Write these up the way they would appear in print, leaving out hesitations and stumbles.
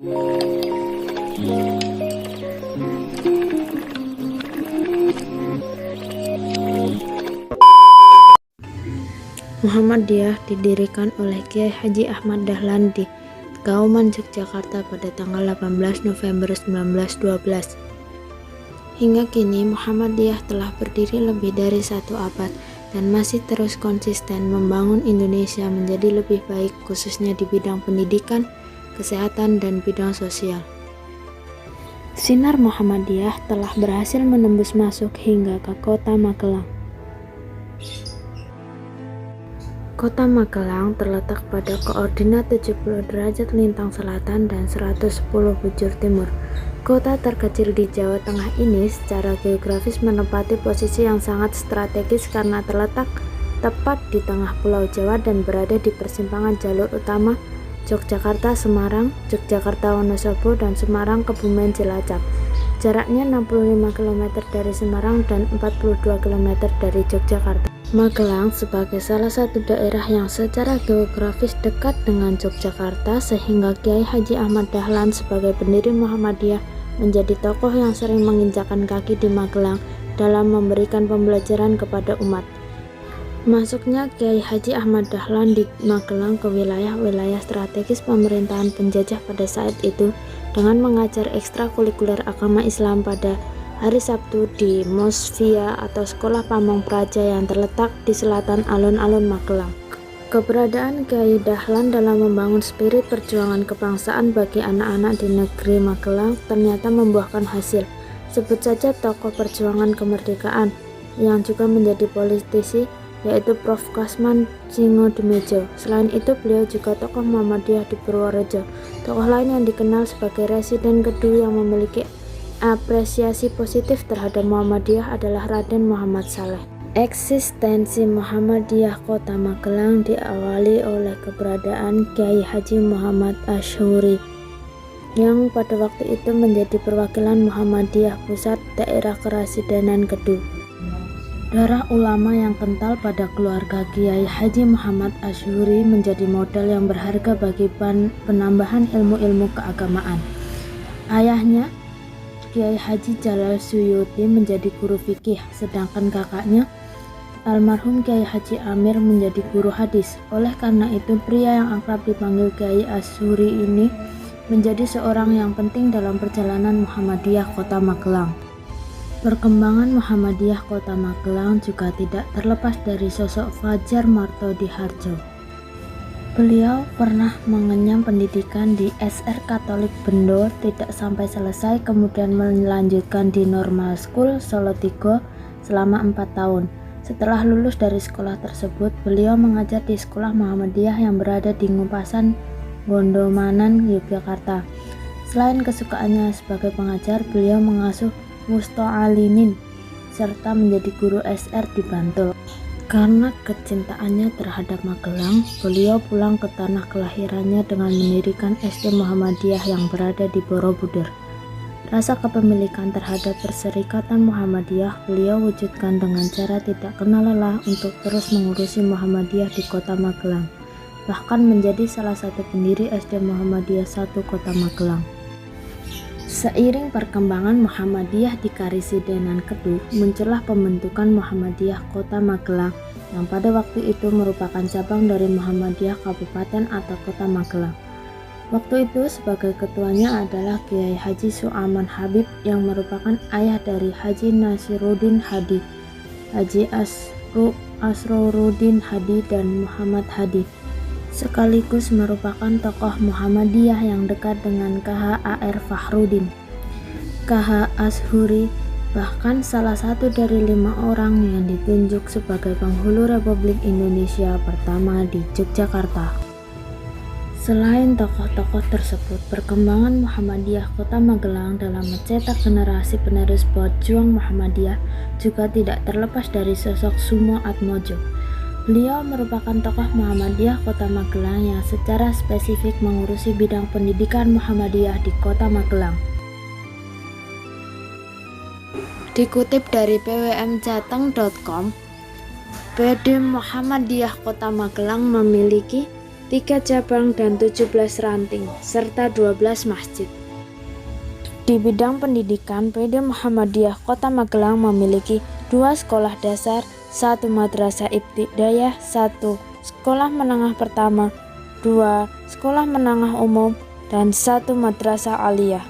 Muhammadiyah didirikan oleh Kiai Haji Ahmad Dahlan di Kauman, Yogyakarta pada tanggal 18 November 1912. Hingga kini Muhammadiyah telah berdiri lebih dari 1 abad dan masih terus konsisten membangun Indonesia menjadi lebih baik, khususnya di bidang pendidikan, kesehatan, dan bidang sosial. Sinar Muhammadiyah telah berhasil menembus masuk hingga ke kota Magelang. Kota Magelang terletak pada koordinat 70 derajat lintang selatan dan 110 bujur timur. Kota terkecil di Jawa Tengah ini secara geografis menempati posisi yang sangat strategis karena terletak tepat di tengah Pulau Jawa dan berada di persimpangan jalur utama Yogyakarta-Semarang, Yogyakarta-Wonosobo, dan Semarang-Kebumen Cilacap. Jaraknya 65 km dari Semarang dan 42 km dari Yogyakarta. Magelang sebagai salah satu daerah yang secara geografis dekat dengan Yogyakarta, sehingga Kiai Haji Ahmad Dahlan sebagai pendiri Muhammadiyah menjadi tokoh yang sering menginjakkan kaki di Magelang dalam memberikan pembelajaran kepada umat. Masuknya Kiai Haji Ahmad Dahlan di Magelang ke wilayah-wilayah strategis pemerintahan penjajah pada saat itu dengan mengajar ekstrakurikuler agama Islam pada hari Sabtu di Mosvia atau Sekolah Pamong Praja yang terletak di selatan alun-alun Magelang. Keberadaan Kiai Dahlan dalam membangun spirit perjuangan kebangsaan bagi anak-anak di negeri Magelang ternyata membuahkan hasil. Sebut saja tokoh perjuangan kemerdekaan yang juga menjadi politisi, yaitu Prof. Kasman Tsingodemejo. Selain itu, beliau juga tokoh Muhammadiyah di Purworejo. Tokoh lain yang dikenal sebagai Residen Kedu yang memiliki apresiasi positif terhadap Muhammadiyah adalah Raden Muhammad Saleh. Eksistensi Muhammadiyah Kota Magelang diawali oleh keberadaan Kiai Haji Muhammad Asy'uri yang pada waktu itu menjadi perwakilan Muhammadiyah Pusat Daerah Kerasidenan Kedu. Darah ulama yang kental pada keluarga Kiai Haji Muhammad Asy'uri menjadi modal yang berharga bagi penambahan ilmu-ilmu keagamaan. Ayahnya, Kiai Haji Jalal Suyuti, menjadi guru fikih, sedangkan kakaknya, almarhum Kiai Haji Amir, menjadi guru hadis. Oleh karena itu, pria yang akrab dipanggil Kiai Asy'uri ini menjadi seorang yang penting dalam perjalanan Muhammadiyah Kota Magelang. Perkembangan Muhammadiyah Kota Magelang juga tidak terlepas dari sosok Fajar Martodi Harjo. Beliau pernah mengenyam pendidikan di SR Katolik Bendo tidak sampai selesai, kemudian melanjutkan di Normal School Solo Tigo selama 4 tahun. Setelah lulus dari sekolah tersebut, beliau mengajar di sekolah Muhammadiyah yang berada di Ngupasan, Gondomanan, Yogyakarta. Selain kesukaannya sebagai pengajar, beliau mengasuh musta'alimin serta menjadi guru SR di Bantul. Karena kecintaannya terhadap Magelang, beliau pulang ke tanah kelahirannya dengan mendirikan SD Muhammadiyah yang berada di Borobudur. Rasa kepemilikan terhadap Perserikatan Muhammadiyah beliau wujudkan dengan cara tidak kenal lelah untuk terus mengurusi Muhammadiyah di Kota Magelang, bahkan menjadi salah satu pendiri SD Muhammadiyah 1 Kota Magelang. Seiring perkembangan Muhammadiyah di Karisidenan Kedu, muncullah pembentukan Muhammadiyah Kota Magelang yang pada waktu itu merupakan cabang dari Muhammadiyah Kabupaten atau Kota Magelang. Waktu itu sebagai ketuanya adalah Kiai Haji Suaman Habib yang merupakan ayah dari Haji Nasiruddin Hadi, Haji Asroruddin Hadi, dan Muhammad Hadi. Sekaligus merupakan tokoh Muhammadiyah yang dekat dengan KH A.R. Fakhruddin, KH Asy'uri, bahkan salah satu dari 5 orang yang ditunjuk sebagai penghulu Republik Indonesia pertama di Yogyakarta. Selain tokoh-tokoh tersebut, perkembangan Muhammadiyah Kota Magelang dalam mencetak generasi penerus pejuang Muhammadiyah juga tidak terlepas dari sosok Sumo Atmojo. Beliau merupakan tokoh Muhammadiyah Kota Magelang yang secara spesifik mengurusi bidang pendidikan Muhammadiyah di Kota Magelang. Dikutip dari pwmjateng.com, PD Muhammadiyah Kota Magelang memiliki 3 cabang dan 17 ranting, serta 12 masjid. Di bidang pendidikan, PD Muhammadiyah Kota Magelang memiliki 2 sekolah dasar, 1 madrasah ibtidaiyah, 1 sekolah menengah pertama, 2 sekolah menengah umum, dan 1 madrasah aliyah.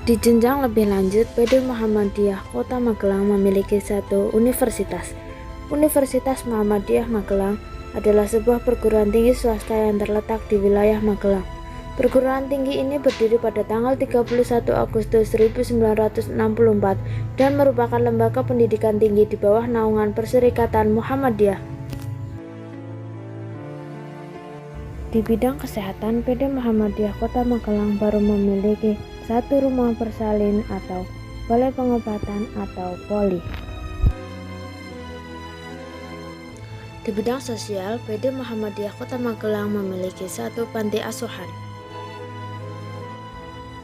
Di jenjang lebih lanjut, PD Muhammadiyah Kota Magelang memiliki 1 universitas. Universitas Muhammadiyah Magelang adalah sebuah perguruan tinggi swasta yang terletak di wilayah Magelang. Perguruan tinggi ini berdiri pada tanggal 31 Agustus 1964 dan merupakan lembaga pendidikan tinggi di bawah naungan Perserikatan Muhammadiyah. Di bidang kesehatan, PD Muhammadiyah Kota Magelang baru memiliki 1 rumah bersalin atau balai pengobatan atau poli. Di bidang sosial, PD Muhammadiyah Kota Magelang memiliki 1 panti asuhan.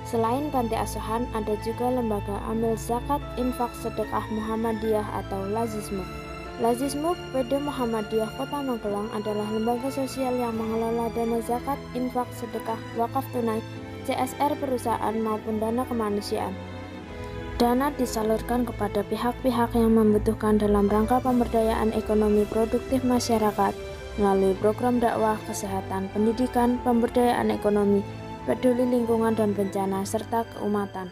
Selain panti asuhan, ada juga lembaga amil zakat infak sedekah Muhammadiyah atau Lazismu. Lazismu PD Muhammadiyah Kota Magelang adalah lembaga sosial yang mengelola dana zakat, infak, sedekah, wakaf tunai, CSR perusahaan maupun dana kemanusiaan. Dana disalurkan kepada pihak-pihak yang membutuhkan dalam rangka pemberdayaan ekonomi produktif masyarakat melalui program dakwah, kesehatan, pendidikan, pemberdayaan ekonomi, peduli lingkungan dan bencana, serta keumatan.